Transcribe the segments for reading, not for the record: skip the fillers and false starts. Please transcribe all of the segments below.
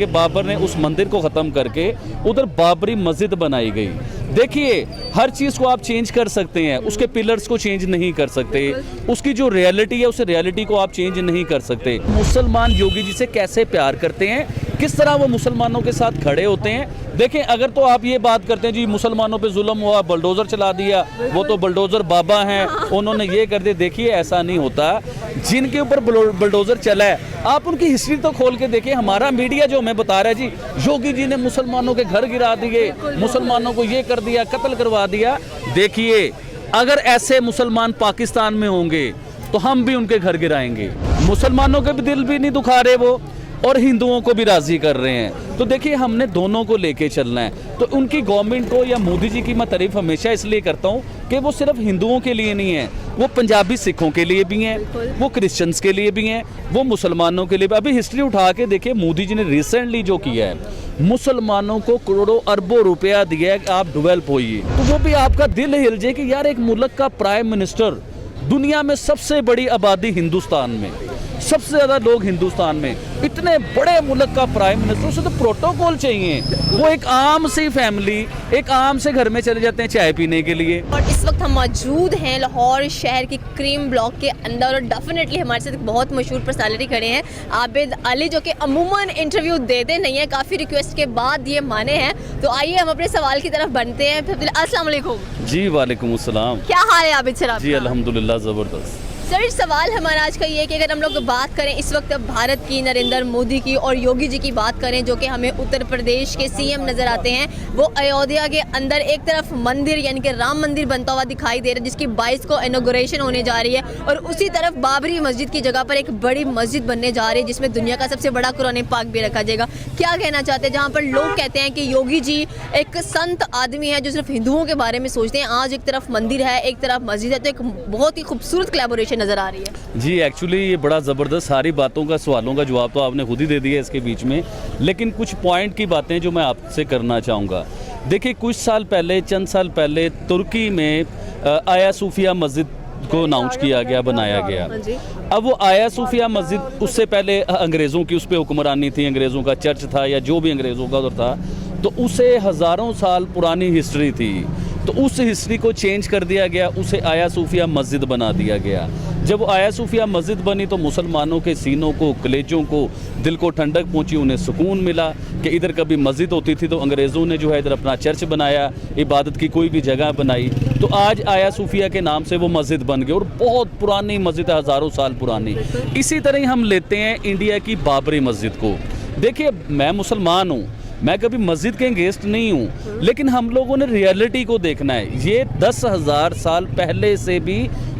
कि बाबर ने उस मंदिर को ख़त्म करके उधर बाबरी मस्जिद बनाई गई। देखिए, हर चीज़ को आप चेंज कर सकते हैं, उसके पिलर्स को चेंज नहीं कर सकते, उसकी जो रियलिटी है उस रियलिटी को आप चेंज नहीं कर सकते। मुसलमान योगी जी से कैसे प्यार करते हैं, किस तरह वो मुसलमानों के साथ खड़े होते हैं। देखें, अगर तो आप ये बात करते हैं जी मुसलमानों पे जुल्म हुआ, बुलडोज़र चला दिया, वो तो बुलडोज़र बाबा हैं, उन्होंने ये कर दिया। देखिए, ऐसा नहीं होता। जिनके ऊपर बुलडोज़र चला है, आप उनकी हिस्ट्री तो खोल के देखिए। हमारा मीडिया जो हमें बता रहा है जी योगी जी ने मुसलमानों के घर गिरा दिए, मुसलमानों को ये कर दिया, कत्ल करवा दिया। देखिए, अगर ऐसे मुसलमान पाकिस्तान में होंगे तो हम भी उनके घर गिराएंगे। मुसलमानों के भी दिल भी नहीं दुखा रहे वो, और हिंदुओं को भी राज़ी कर रहे हैं। तो देखिए, हमने दोनों को लेके चलना है। तो उनकी गवर्नमेंट को या मोदी जी की मैं तारीफ हमेशा इसलिए करता हूँ कि वो सिर्फ हिंदुओं के लिए नहीं है, वो पंजाबी सिखों के लिए भी हैं, वो क्रिश्चियंस के लिए भी हैं, वो मुसलमानों के लिए भी। अभी हिस्ट्री उठा के देखिए, मोदी जी ने रिसेंटली जो किया है, मुसलमानों को करोड़ों अरबों रुपया दिया है कि आप डेवलप होइए। तो वो भी आपका दिल हिल जाए कि यार, एक मुल्क का प्राइम मिनिस्टर, दुनिया में सबसे बड़ी आबादी हिंदुस्तान में, सबसे ज़्यादा लोग हिंदुस्तान में, इतने बड़े मुल्क का प्राइम मिनिस्टर, उसे तो प्रोटोकॉल चाहिए। वो एक आम सी फैमिली, एक आम से घर में चले जाते हैं चाय पीने के लिए। और इस वक्त हम मौजूद हैं लाहौर शहर के क्रीम ब्लॉक के अंदर, और डेफिनेटली हमारे साथ एक बहुत मशहूर पर्सनालिटी खड़े हैं, आबिद अली, जो कि अमूमन इंटरव्यू देते नहीं है, काफ़ी रिक्वेस्ट के बाद ये माने हैं। तो आइए हम अपने सवाल की तरफ बढ़ते हैं। अस्सलाम वालेकुम। जी वालेकुम अस्सलाम। क्या हाल है आबिद सर आपका? जी अल्हम्दुलिल्लाह, ज़बरदस्त। सर, सवाल हमारा आज का ये है कि अगर हम लोग बात करें इस वक्त भारत की, नरेंद्र मोदी की और योगी जी की बात करें, जो कि हमें उत्तर प्रदेश के सीएम नज़र आते हैं, वो अयोध्या के अंदर एक तरफ मंदिर यानी कि राम मंदिर बनता हुआ दिखाई दे रहा है, जिसकी 22 को इनॉग्रेशन होने जा रही है, और उसी तरफ बाबरी मस्जिद की जगह पर एक बड़ी मस्जिद बनने जा रही है, जिसमें दुनिया का सबसे बड़ा कुरान पाक भी रखा जाएगा। क्या कहना चाहते हैं, जहाँ पर लोग कहते हैं कि योगी जी एक संत आदमी है जो सिर्फ हिंदुओं के बारे में सोचते हैं। आज एक तरफ मंदिर है, एक तरफ मस्जिद है, तो एक बहुत ही खूबसूरत कोलैबोरेशन नज़र आ रही है। जी, एक्चुअली ये बड़ा ज़बरदस्त, सारी बातों का, सवालों का जवाब तो आपने खुद ही दे दिया इसके बीच में, लेकिन कुछ पॉइंट की बातें जो मैं आपसे करना चाहूँगा। देखिए, कुछ साल पहले, चंद साल पहले तुर्की में आया सूफिया मस्जिद को अनाउंस किया गया, बनाया गया। अब वो आया सूफिया मस्जिद, उससे पहले अंग्रेज़ों की उस पर हुक्मरानी थी, अंग्रेज़ों का चर्च था या जो भी अंग्रेज़ों का उधर था, तो उसे हज़ारों साल पुरानी हिस्ट्री थी, तो उस हिस्ट्री को चेंज कर दिया गया, उसे आया सूफिया मस्जिद बना दिया गया। जब वो आया सूफिया मस्जिद बनी तो मुसलमानों के सीनों को, कलेजों को, दिल को ठंडक पहुंची, उन्हें सुकून मिला कि इधर कभी मस्जिद होती थी तो अंग्रेज़ों ने जो है इधर अपना चर्च बनाया, इबादत की कोई भी जगह बनाई, तो आज आया सूफिया के नाम से वो मस्जिद बन गई, और बहुत पुरानी मस्जिद है, हज़ारों साल पुरानी। इसी तरह ही हम लेते हैं इंडिया की बाबरी मस्जिद को। देखिए, मैं मुसलमान हूँ, मैं कभी मस्जिद के अगेंस्ट नहीं हूँ, लेकिन हम लोगों ने रियलिटी को देखना है। ये 10,000 साल पहले से भी,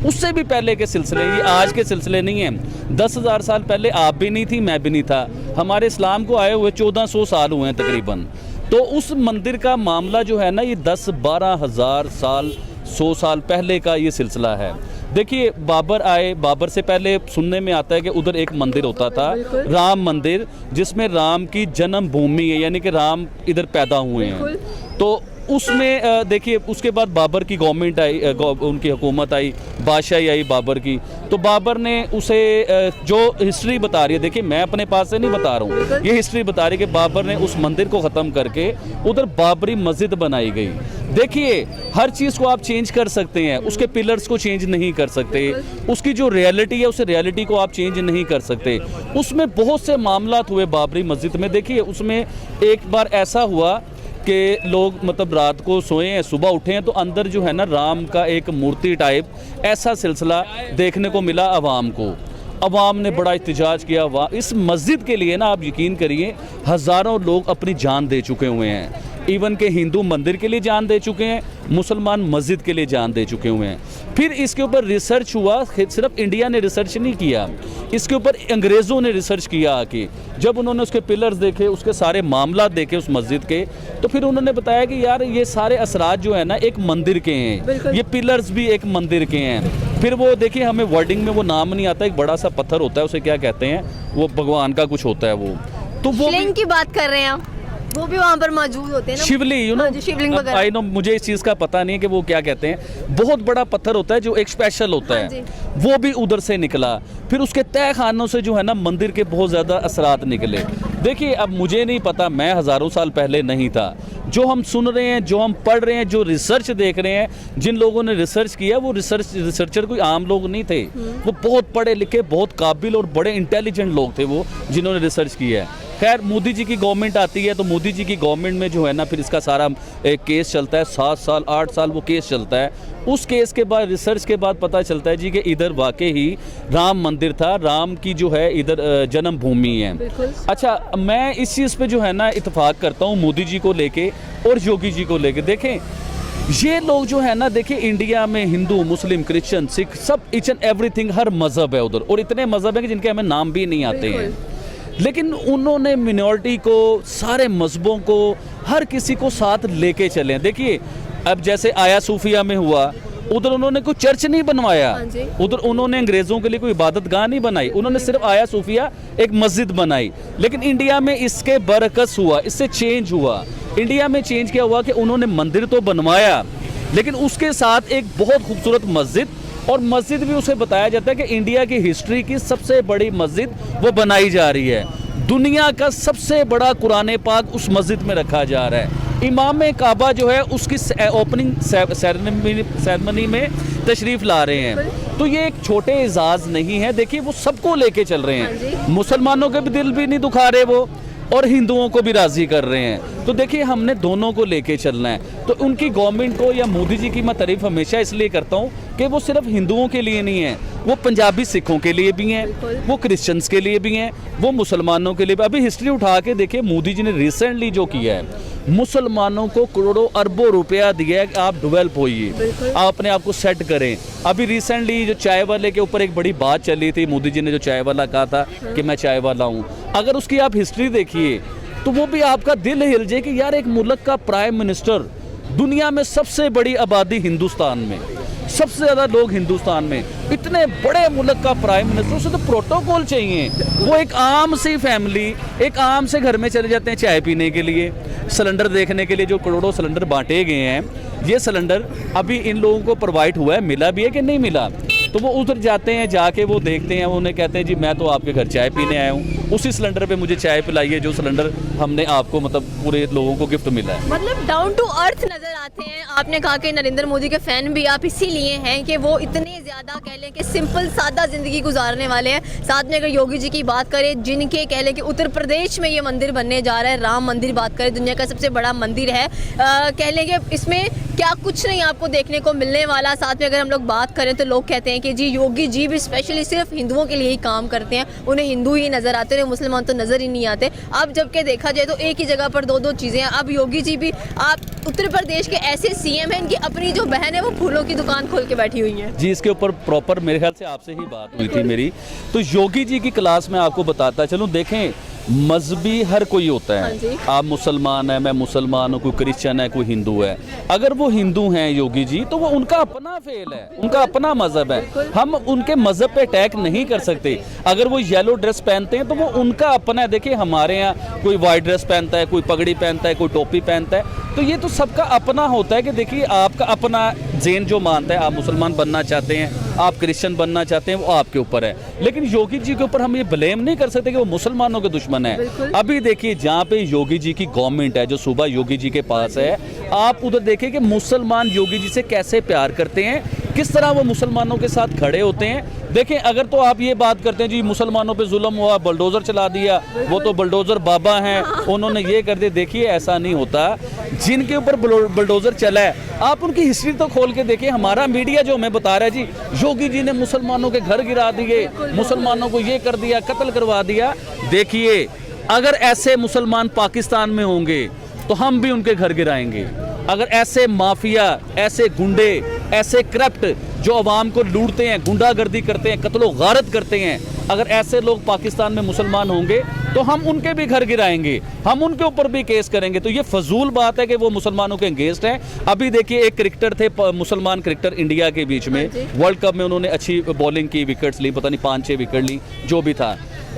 उससे भी पहले के सिलसिले, ये आज के सिलसिले नहीं हैं। 10,000 साल पहले आप भी नहीं थी, मैं भी नहीं था, हमारे इस्लाम को आए हुए 1400 साल हुए हैं तकरीबन। तो उस मंदिर का मामला जो है ना, ये 10-12 हज़ार साल, 100 साल पहले का ये सिलसिला है। देखिए, बाबर आए, बाबर से पहले सुनने में आता है कि उधर एक मंदिर होता था, राम मंदिर, जिसमें राम की जन्मभूमि है, यानी कि राम इधर पैदा हुए हैं। तो उसमें देखिए, उसके बाद बाबर की गवर्नमेंट आई, उनकी हुकूमत आई, बादशाही आई बाबर की, तो बाबर ने उसे जो हिस्ट्री बता रही है, देखिए मैं अपने पास से नहीं बता रहा हूँ, ये हिस्ट्री बता रही है कि बाबर ने उस मंदिर को ख़त्म करके उधर बाबरी मस्जिद बनाई गई। देखिए, हर चीज़ को आप चेंज कर सकते हैं, उसके पिलर्स को चेंज नहीं कर सकते, उसकी जो रियलिटी है उस रियलिटी को आप चेंज नहीं कर सकते। उसमें बहुत से मामलात हुए बाबरी मस्जिद में। देखिए, उसमें एक बार ऐसा हुआ कि लोग मतलब रात को सोए हैं, सुबह उठे हैं, तो अंदर जो है ना राम का एक मूर्ति टाइप ऐसा सिलसिला देखने को मिला अवाम को। अवाम ने बड़ा एहतजाज किया। इस मस्जिद के लिए ना आप यकीन करिए, हज़ारों लोग अपनी जान दे चुके हुए हैं। इवन के हिंदू मंदिर के लिए जान दे चुके हैं, मुसलमान मस्जिद के लिए जान दे चुके हुए हैं। फिर इसके ऊपर रिसर्च हुआ, सिर्फ इंडिया ने रिसर्च नहीं किया, इसके ऊपर अंग्रेज़ों ने रिसर्च किया आके। जब उन्होंने उसके पिलर्स देखे, उसके सारे मामला देखे उस मस्जिद के, तो फिर उन्होंने बताया कि यार ये सारे असरात जो है ना एक मंदिर के हैं, ये पिलर्स भी एक मंदिर के हैं। फिर वो देखिए, हमें वर्डिंग में वो नाम नहीं आता, एक बड़ा सा पत्थर होता है, उसे क्या कहते हैं, वो भगवान का कुछ होता है वो, तो वो शिवलिंग की बात कर रहे हैं आप, वो भी वहाँ पर मौजूद होते हैं ना, शिवलिंग, यू नो, शिवलिंग वगैरह। आई नो, मुझे इस चीज़ का पता नहीं है कि वो क्या कहते हैं। बहुत बड़ा पत्थर होता है जो एक स्पेशल होता है, वो भी उधर से निकला। फिर उसके तय खानों से जो है ना मंदिर के बहुत ज़्यादा असरात निकले। देखिए अब मुझे नहीं पता, मैं हज़ारों साल पहले नहीं था। जो हम सुन रहे हैं, जो हम पढ़ रहे हैं, जो रिसर्च देख रहे हैं, जिन लोगों ने रिसर्च किया वो रिसर्चर कोई आम लोग नहीं थे। वो बहुत पढ़े लिखे, बहुत काबिल और बड़े इंटेलिजेंट लोग थे वो जिन्होंने रिसर्च किया है। खैर मोदी जी की गवर्नमेंट आती है तो मोदी जी की गवर्नमेंट में जो है ना फिर इसका सारा एक केस चलता है, 7 साल 8 साल वो केस चलता है। उस केस के बाद रिसर्च के बाद पता चलता है जी कि इधर वाकई ही राम मंदिर था, राम की जो है इधर जन्मभूमि है। अच्छा, मैं इस चीज़ पे जो है ना इत्तेफाक करता हूँ मोदी जी को लेके और योगी जी को लेके। देखें ये लोग जो है ना, देखिए इंडिया में हिंदू, मुस्लिम, क्रिश्चियन, सिख सब ईच एंड एवरीथिंग, हर मज़हब है उधर, और इतने मज़हब है कि जिनके हमें नाम भी नहीं आते हैं। लेकिन उन्होंने मिनॉरिटी को, सारे मज़हबों को, हर किसी को साथ लेके चले। देखिए अब जैसे आया सूफिया में हुआ, उधर उन्होंने कोई चर्च नहीं बनवाया, उधर उन्होंने अंग्रेज़ों के लिए कोई इबादत गाह नहीं बनाई, उन्होंने सिर्फ आया सूफिया एक मस्जिद बनाई। लेकिन इंडिया में इसके बरकस हुआ, इससे चेंज हुआ। इंडिया में चेंज क्या हुआ कि उन्होंने मंदिर तो बनवाया लेकिन उसके साथ एक बहुत खूबसूरत मस्जिद, और मस्जिद भी उसे बताया जाता है कि इंडिया की हिस्ट्री की सबसे बड़ी मस्जिद वो बनाई जा रही है। दुनिया का सबसे बड़ा कुरान पाक उस मस्जिद में रखा जा रहा है। इमाम काबा जो है उसकी ओपनिंग सेरेमनी में तशरीफ़ ला रहे हैं। तो ये एक छोटे एजाज़ नहीं है। देखिए वो सबको लेके चल रहे हैं, मुसलमानों के भी दिल भी नहीं दुखा रहे वो, और हिंदुओं को भी राज़ी कर रहे हैं। तो देखिए हमने दोनों को लेके चलना है। तो उनकी गवर्नमेंट को या मोदी जी की मैं तारीफ़ हमेशा इसलिए करता हूँ कि वो सिर्फ हिंदुओं के लिए नहीं है, वो पंजाबी सिखों के लिए भी हैं, वो क्रिश्चियंस के लिए भी हैं, वो मुसलमानों के लिए भी। अभी हिस्ट्री उठा के देखिए मोदी जी ने रिसेंटली जो किया है, मुसलमानों को करोड़ों अरबों रुपया दिया है कि आप डेवलप होइए, आप अपने आप को सेट करें। अभी रिसेंटली जो चाय वाले के ऊपर एक बड़ी बात चली थी, मोदी जी ने जो चाय वाला कहा था कि मैं चाय वाला हूँ, अगर उसकी आप हिस्ट्री देखिए तो वो भी आपका दिल हिल जाए कि यार एक मुल्क का प्राइम मिनिस्टर, दुनिया में सबसे बड़ी आबादी हिंदुस्तान में, सबसे ज़्यादा लोग हिंदुस्तान में, इतने बड़े मुल्क का प्राइम मिनिस्टर, उसे तो प्रोटोकॉल चाहिए। वो एक आम सी फैमिली, एक आम से घर में चले जाते हैं चाय पीने के लिए, सिलेंडर देखने के लिए। जो करोड़ों सिलेंडर बांटे गए हैं, ये सिलेंडर अभी इन लोगों को प्रोवाइड हुआ है, मिला भी है कि नहीं मिला। तो वो उधर जाते हैं, जाके वो देखते हैं, उन्हें कहते हैं जी मैं तो आपके घर चाय पीने आया हूँ, उसी सिलेंडर पे मुझे चाय पिलाइए जो सिलेंडर हमने आपको मतलब पूरे लोगों को गिफ्ट मिला है। मतलब डाउन टू अर्थ नजर आते हैं। आपने कहा कि नरेंद्र मोदी के फैन भी आप इसीलिए हैं कि वो इतने ज़्यादा कह लें कि सिंपल सादा ज़िंदगी गुजारने वाले हैं। साथ में अगर योगी जी की बात करें, जिनके कह लें कि उत्तर प्रदेश में ये मंदिर बनने जा रहा है, राम मंदिर बात करें, दुनिया का सबसे बड़ा मंदिर है, कह लें कि इसमें क्या कुछ नहीं आपको देखने को मिलने वाला। साथ में अगर हम लोग बात करें तो लोग कहते हैं कि जी योगी जी भी स्पेशली सिर्फ हिंदुओं के लिए ही काम करते हैं, उन्हें हिंदू ही नज़र आते हैं, मुसलमान तो नज़र ही नहीं आते। अब जबकि देखा जाए तो एक ही जगह पर दो चीज़ें हैं। अब योगी जी भी, आप उत्तर प्रदेश के ऐसे सीएम हैं, इनकी अपनी जो बहन है वो फूलों की दुकान खोल के बैठी हुई है। जी इसके ऊपर प्रॉपर मेरे ख्याल से आपसे ही बात हुई थी मेरी। तो योगी जी की क्लास में आपको बताता चलूँ, देखें मजहबी हर कोई होता है, आप मुसलमान है, मैं मुसलमान हूँ, कोई क्रिश्चियन है, कोई हिंदू है। अगर वो हिंदू हैं योगी जी तो वो उनका अपना फेल है, उनका अपना मजहब है, हम उनके मजहब पे अटैक नहीं कर सकते। अगर वो येलो ड्रेस पहनते हैं तो वो उनका अपना है। देखिए हमारे यहाँ कोई वाइट ड्रेस पहनता है, कोई पगड़ी पहनता है, कोई टोपी पहनता है, तो ये तो सबका अपना होता है कि देखिए आपका अपना जेन जो मानता है, आप मुसलमान बनना चाहते हैं, आप क्रिश्चियन बनना चाहते हैं, वो आपके ऊपर है। लेकिन योगी जी के ऊपर हम ये ब्लेम नहीं कर सकते कि वो मुसलमानों के दुश्मन है। अभी देखिए जहाँ पे योगी जी की गवर्नमेंट है, जो सूबा योगी जी के पास है, आप उधर देखिए कि मुसलमान योगी जी से कैसे प्यार करते हैं, किस तरह वो मुसलमानों के साथ खड़े होते हैं। देखें अगर तो आप ये बात करते हैं जी मुसलमानों पे जुल्म हुआ, बुलडोज़र चला दिया, वो तो बुलडोज़र बाबा हैं, उन्होंने ये कर दिया, देखिए ऐसा नहीं होता। जिनके ऊपर बुलडोज़र चला है, आप उनकी हिस्ट्री तो खोल के देखिए। हमारा मीडिया जो हमें बता रहा है जी योगी जी ने मुसलमानों के घर गिरा दिए, मुसलमानों को ये कर दिया, कत्ल करवा दिया। देखिए अगर ऐसे मुसलमान पाकिस्तान में होंगे तो हम भी उनके घर गिराएंगे। अगर ऐसे माफिया, ऐसे गुंडे, ऐसे करप्ट जो अवाम को लूटते हैं, गुंडागर्दी करते हैं, कत्लो गारत करते हैं, अगर ऐसे लोग पाकिस्तान में मुसलमान होंगे तो हम उनके भी घर गिराएंगे, हम उनके ऊपर भी केस करेंगे। तो ये फजूल बात है कि वो मुसलमानों के अगेंस्ट हैं। अभी देखिए एक क्रिकेटर थे, मुसलमान क्रिकेटर इंडिया के बीच में, वर्ल्ड कप में उन्होंने अच्छी बॉलिंग की, विकेट्स ली, पता नहीं 5-6 विकेट ली, जो भी था।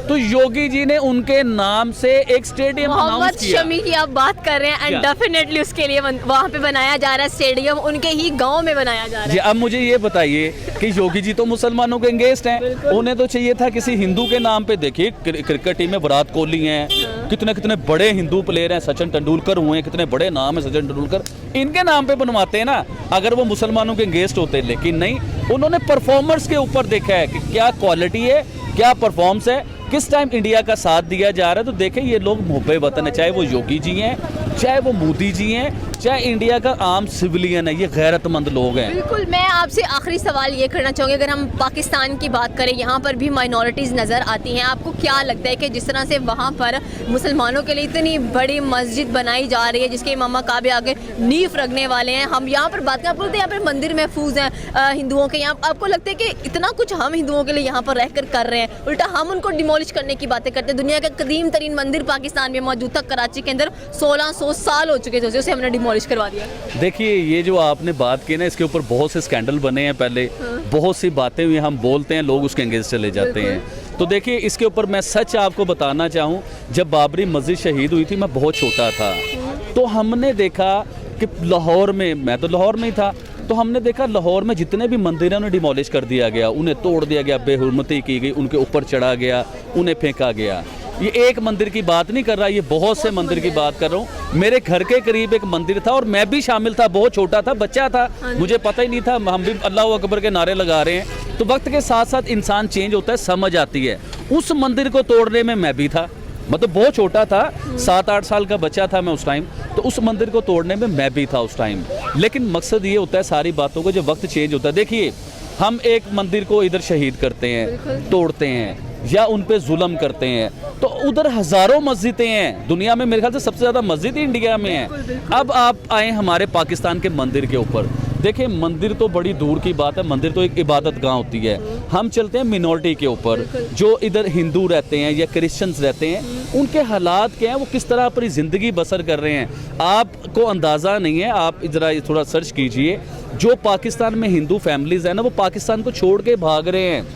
तो योगी जी ने उनके नाम से एक स्टेडियम मोहम्मद शमी की आप बात कर रहे हैं, एंड डेफिनेटली उसके लिए वहाँ पे बनाया जा रहा है स्टेडियम, उनके ही गांव में बनाया जा रहा है। जी अब मुझे ये बताइए कि योगी जी तो मुसलमानों के अगेंस्ट हैं, उन्हें तो चाहिए था किसी हिंदू के नाम पे। देखिए क्रिकेट टीम में विराट कोहली हैं, कितने कितने बड़े हिंदू प्लेयर हैं, सचिन तेंदुलकर हुए हैं, कितने बड़े नाम है सचिन तेंदुलकर, इनके नाम पे बनवाते हैं ना, अगर वो मुसलमानों के अगेंस्ट होते हैं। लेकिन नहीं, उन्होंने परफॉर्मर्स के ऊपर देखा है कि क्या क्वालिटी है, क्या परफॉर्मेंस है, किस टाइम इंडिया का साथ दिया जा रहा है। तो देखें ये लोग मुहब्बे वतन है, चाहे वो योगी जी हैं, चाहे वो मोदी जी हैं, चाहे इंडिया का आम सिविलियन है, ये गैरतमंद लोग हैं। बिल्कुल। मैं आपसे आखिरी सवाल ये करना चाहूँगी, अगर हम पाकिस्तान की बात करें, यहाँ पर भी माइनॉरिटीज़ नज़र आती हैं, आपको क्या लगता है कि जिस तरह से वहाँ पर मुसलमानों के लिए इतनी बड़ी मस्जिद बनाई जा रही है जिसके इमाम काबे आगे नींव रखने वाले हैं, हम यहाँ पर बात करें, आप बोलते हैं यहाँ पर मंदिर महफूज हैं हिंदुओं के, यहाँ आपको लगता है कि इतना कुछ हम हिंदुओं के लिए यहाँ पर रहकर कर रहे हैं, उल्टा हम उनको डिमोलिश करने की बातें करते हैं। दुनिया का कदीम तरीन मंदिर पाकिस्तान में मौजूद था, कराची के अंदर 1600 साल हो चुके थे उसे हमने डिमोलिश करवा दिया। देखिए ये जो आपने बात की ना, इसके ऊपर बहुत से स्कैंडल बने हैं पहले, बहुत सी बातें हुई, हम बोलते हैं, लोग उसके अंगेंस्ट चले जाते हैं। तो देखिए इसके ऊपर मैं सच आपको बताना चाहूँ, जब बाबरी मस्जिद शहीद हुई थी मैं बहुत छोटा था, तो हमने देखा कि लाहौर में, मैं तो लाहौर में ही था, तो हमने देखा लाहौर में जितने भी मंदिर हैं उन्हें डिमोलिश कर दिया गया, उन्हें तोड़ दिया गया, बेहुरमती की गई, उनके ऊपर चढ़ा गया, उन्हें फेंका गया। ये एक मंदिर की बात नहीं कर रहा, ये बहुत से मंदिर की बात कर रहा हूँ। मेरे घर के करीब एक मंदिर था और मैं भी शामिल था, बहुत छोटा था, बच्चा था, मुझे पता ही नहीं था, हम भी अल्लाह अकबर के नारे लगा रहे हैं। तो वक्त के साथ साथ इंसान चेंज होता है, समझ आती है। उस मंदिर को तोड़ने में मैं भी था, मतलब बहुत छोटा था, 7-8 साल का बच्चा था मैं उस टाइम, तो उस मंदिर को तोड़ने में मैं भी था उस टाइम। लेकिन मकसद ये होता है सारी बातों को, जब वक्त चेंज होता है, देखिए हम एक मंदिर को इधर शहीद करते हैं, तोड़ते हैं या उन पे जुल्म करते हैं, तो उधर हज़ारों मस्जिदें हैं दुनिया में, मेरे ख्याल से सबसे ज़्यादा मस्जिद ही इंडिया में है। अब आप आए हमारे पाकिस्तान के मंदिर के ऊपर, देखिए मंदिर तो बड़ी दूर की बात है, मंदिर तो एक इबादत गाह होती है। हम चलते हैं मिनॉरिटी के ऊपर, जो इधर हिंदू रहते हैं या क्रिश्चियंस रहते हैं, उनके हालात क्या हैं, वो किस तरह अपनी ज़िंदगी बसर कर रहे हैं, आपको अंदाज़ा नहीं है। आप ज़रा थोड़ा सर्च कीजिए, जो पाकिस्तान में हिंदू फैमिलीज़ हैं ना, वो पाकिस्तान को छोड़ के भाग रहे हैं,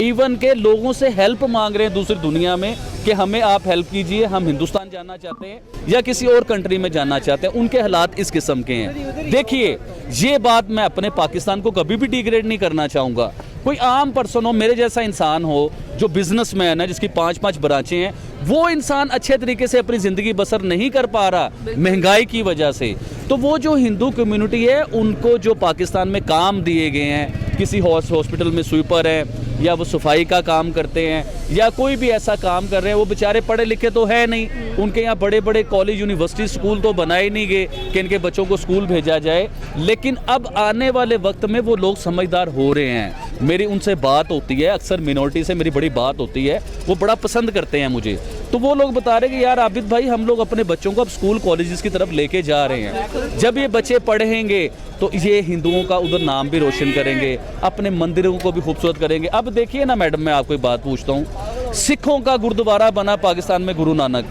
इवन के लोगों से हेल्प मांग रहे हैं दूसरी दुनिया में कि हमें आप हेल्प कीजिए, हम हिंदुस्तान जाना चाहते हैं या किसी और कंट्री में जाना चाहते हैं। उनके हालात इस किस्म के हैं। देखिए ये बात मैं अपने पाकिस्तान को कभी भी डिग्रेड नहीं करना चाहूँगा। कोई आम पर्सन हो, मेरे जैसा इंसान हो, जो बिजनेसमैन है, जिसकी 5-5 ब्रांचें हैं, वो इंसान अच्छे तरीके से अपनी ज़िंदगी बसर नहीं कर पा रहा महंगाई की वजह से, तो वो जो हिंदू कम्युनिटी है, उनको जो पाकिस्तान में काम दिए गए हैं, किसी हॉस्पिटल में स्वीपर है या वो सफाई का काम करते हैं या कोई भी ऐसा काम कर रहे हैं, वो बेचारे पढ़े लिखे तो है नहीं, उनके यहाँ बड़े बड़े कॉलेज यूनिवर्सिटी स्कूल तो बनाए नहीं गए कि इनके बच्चों को स्कूल भेजा जाए। लेकिन अब आने वाले वक्त में वो लोग समझदार हो रहे हैं। मेरी उनसे बात होती है, अक्सर मिनॉरिटी से मेरी बड़ी बात होती है, वो बड़ा पसंद करते हैं मुझे, तो वो लोग बता रहे हैं कि यार आबिद भाई, हम लोग अपने बच्चों को अब स्कूल कॉलेजेस की तरफ लेके जा रहे हैं। जब ये बच्चे पढ़ेंगे तो ये हिंदुओं का उधर नाम भी रोशन करेंगे, अपने मंदिरों को भी खूबसूरत करेंगे। अब देखिए ना मैडम, मैं आपको एक बात पूछता हूँ, सिखों का गुरुद्वारा बना पाकिस्तान में, गुरु नानक,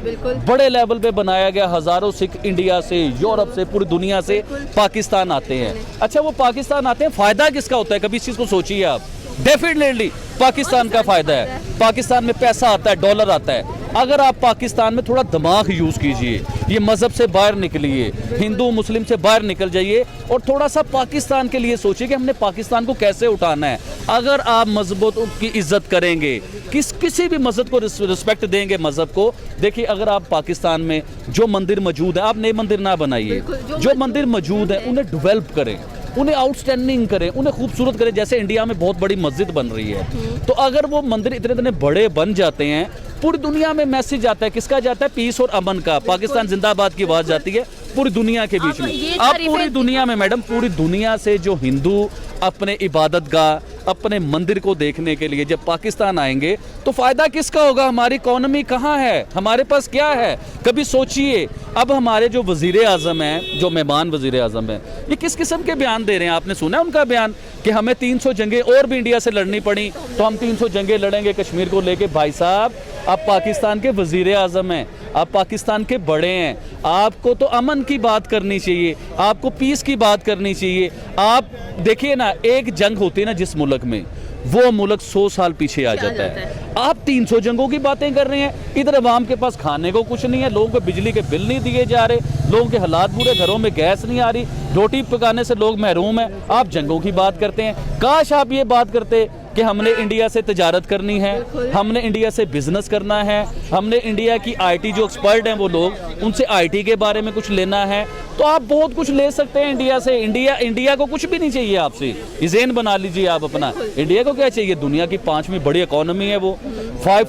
बड़े लेवल पे बनाया गया, हज़ारों सिख इंडिया से, यूरोप से, पूरी दुनिया से पाकिस्तान आते हैं। अच्छा, वो पाकिस्तान आते हैं, फ़ायदा किसका होता है, कभी इस चीज़ को सोचिए आप। डेफिनेटली पाकिस्तान का फ़ायदा है, पाकिस्तान में पैसा आता है, डॉलर आता है। अगर आप पाकिस्तान में थोड़ा दिमाग यूज़ कीजिए, ये मज़हब से बाहर निकलिए, हिंदू मुस्लिम से बाहर निकल जाइए और थोड़ा सा पाकिस्तान के लिए सोचिए कि हमने पाकिस्तान को कैसे उठाना है। अगर आप मज़हबों की इज्जत करेंगे, किसी भी मज़हब को रिस्पेक्ट देंगे, मज़हब को, देखिए अगर आप पाकिस्तान में जो मंदिर मौजूद है, आप नए मंदिर ना बनाइए, जो मंदिर मौजूद है उन्हें डेवलप करें, उन्हें आउटस्टैंडिंग करें, उन्हें खूबसूरत करें। जैसे इंडिया में बहुत बड़ी मस्जिद बन रही है, तो अगर वो मंदिर इतने इतने बड़े बन जाते हैं, पूरी दुनिया में मैसेज जाता है, किसका जाता है, पीस और अमन का, पाकिस्तान जिंदाबाद की आवाज़ जाती है पूरी दुनिया के बीच में। आप पूरी दुनिया में मैडम, पूरी दुनिया से जो हिंदू अपने इबादत गाह, अपने मंदिर को देखने के लिए जब पाकिस्तान आएंगे, तो फ़ायदा किसका होगा, हमारी इकॉनमी कहाँ है, हमारे पास क्या है, कभी सोचिए। अब हमारे जो वज़ीर आज़म हैं, जो मेहमान वज़ीर आज़म हैं, ये किस किस्म के बयान दे रहे हैं, आपने सुना उनका बयान कि हमें 300 जंगें और भी इंडिया से लड़नी पड़ी तो हम 300 जंगें लड़ेंगे कश्मीर को लेके। भाई साहब, आप पाकिस्तान के वज़ीर आज़म हैं, आप पाकिस्तान के बड़े हैं, आपको तो अमन की बात करनी चाहिए, आपको पीस की बात करनी चाहिए। आप देखिए ना, एक जंग होती है ना जिस मुल्क में, वो मुल्क 100 साल पीछे आ जाता है। आप 300 जंगों की बातें कर रहे हैं, इधर अवाम के पास खाने को कुछ नहीं है, लोगों को बिजली के बिल नहीं दिए जा रहे, लोगों के हालात बुरे, घरों में गैस नहीं आ रही, रोटी पकाने से लोग महरूम हैं, आप जंगों की बात करते हैं। काश आप ये बात करते कि हमने इंडिया से तजारत करनी है, हमने इंडिया से बिजनेस करना है, हमने इंडिया की आईटी जो एक्सपर्ट हैं वो लोग, उनसे आईटी के बारे में कुछ लेना है, तो आप बहुत कुछ ले सकते हैं इंडिया से। इंडिया को कुछ भी नहीं चाहिए आपसे, ज़हन बना लीजिए आप अपना। इंडिया को क्या चाहिए? दुनिया की 5वीं बड़ी इकोनॉमी है वो, 4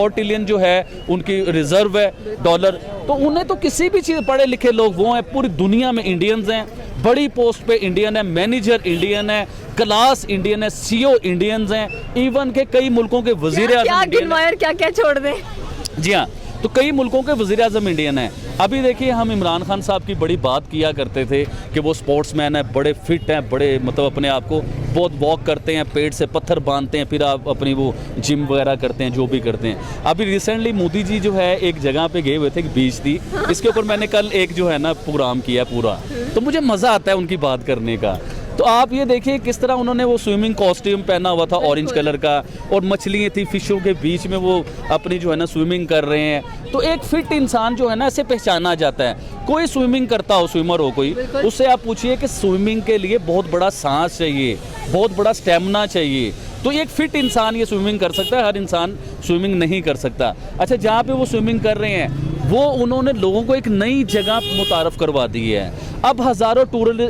ट्रिलियन जो है उनकी रिजर्व है डॉलर। तो उन्हें तो किसी भी चीज़, पढ़े लिखे लोग वो हैं, पूरी दुनिया में इंडियंस हैं, बड़ी पोस्ट पे इंडियन है, मैनेजर इंडियन है, क्लास इंडियन है, सीईओ इंडियंस हैं, इवन के कई मुल्कों के वजीर आज़म क्या क्या छोड़ दें। जी हाँ, तो कई मुल्कों के वज़ीर आज़म इंडियन हैं। अभी देखिए, हम इमरान खान साहब की बड़ी बात किया करते थे कि वो स्पोर्ट्समैन है, बड़े फिट हैं, बड़े मतलब अपने आप को बहुत वॉक करते हैं, पेट से पत्थर बांधते हैं, फिर आप अपनी वो जिम वगैरह करते हैं, जो भी करते हैं। अभी रिसेंटली मोदी जी जो है एक जगह पे गए हुए थे, एक बीच थी, इसके ऊपर मैंने कल एक जो है ना प्रोग्राम किया पूरा, तो मुझे मज़ा आता है उनकी बात करने का। तो आप ये देखिए किस तरह उन्होंने वो स्विमिंग कॉस्ट्यूम पहना हुआ था ऑरेंज कलर का, और मछलियाँ थी, फिशों के बीच में वो अपनी जो है ना स्विमिंग कर रहे हैं। तो एक फिट इंसान जो है ना ऐसे पहचाना जाता है। कोई स्विमिंग करता हो, स्विमर हो कोई, उससे आप पूछिए कि स्विमिंग के लिए बहुत बड़ा सांस चाहिए, बहुत बड़ा स्टेमिना चाहिए। तो एक फिट इंसान ये स्विमिंग कर सकता है, हर इंसान स्विमिंग नहीं कर सकता। अच्छा, जहाँ पे वो स्विमिंग कर रहे हैं वो उन्होंने लोगों को एक नई जगह मुतारफ़ करवा दी है। अब हज़ारों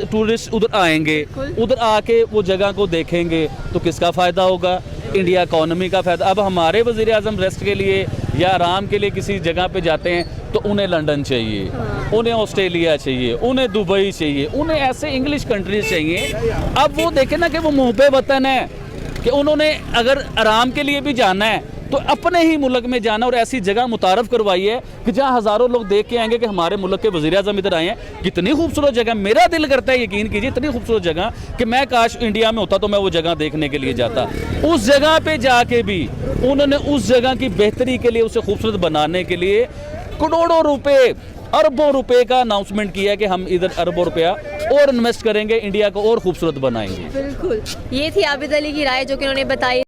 टूरिस्ट उधर आएंगे, उधर आके वो जगह को देखेंगे, तो किसका फ़ायदा होगा? इंडिया इकॉनमी का फ़ायदा। अब हमारे वज़ीर आज़म रेस्ट के लिए या आराम के लिए किसी जगह पे जाते हैं तो उन्हें लंदन चाहिए, उन्हें ऑस्ट्रेलिया चाहिए, उन्हें दुबई चाहिए, उन्हें ऐसे इंग्लिश कंट्रीज चाहिए। अब वो देखें ना कि वो मुहब्बे वतन है, कि उन्होंने अगर आराम के लिए भी जाना है तो अपने ही मुल्क में जाना, और ऐसी जगह मुतारफ़ करवाई है कि जहाँ हज़ारों लोग देख के आएंगे कि हमारे मुल्क के वज़ीर आज़म इधर आए हैं। कितनी खूबसूरत जगह, मेरा दिल करता है, यकीन कीजिए, इतनी खूबसूरत जगह कि मैं काश इंडिया में होता तो मैं वो जगह देखने के लिए जाता। उस जगह पे जाके भी उन्होंने उस जगह की बेहतरी के लिए, उसे खूबसूरत बनाने के लिए करोड़ों रुपए, अरबों रुपए का अनाउंसमेंट किया है कि हम इधर अरबों रुपया और इन्वेस्ट करेंगे, इंडिया को और खूबसूरत बनाएंगे। बिल्कुल, ये थी आबिद अली की राय जो कि उन्होंने बताई।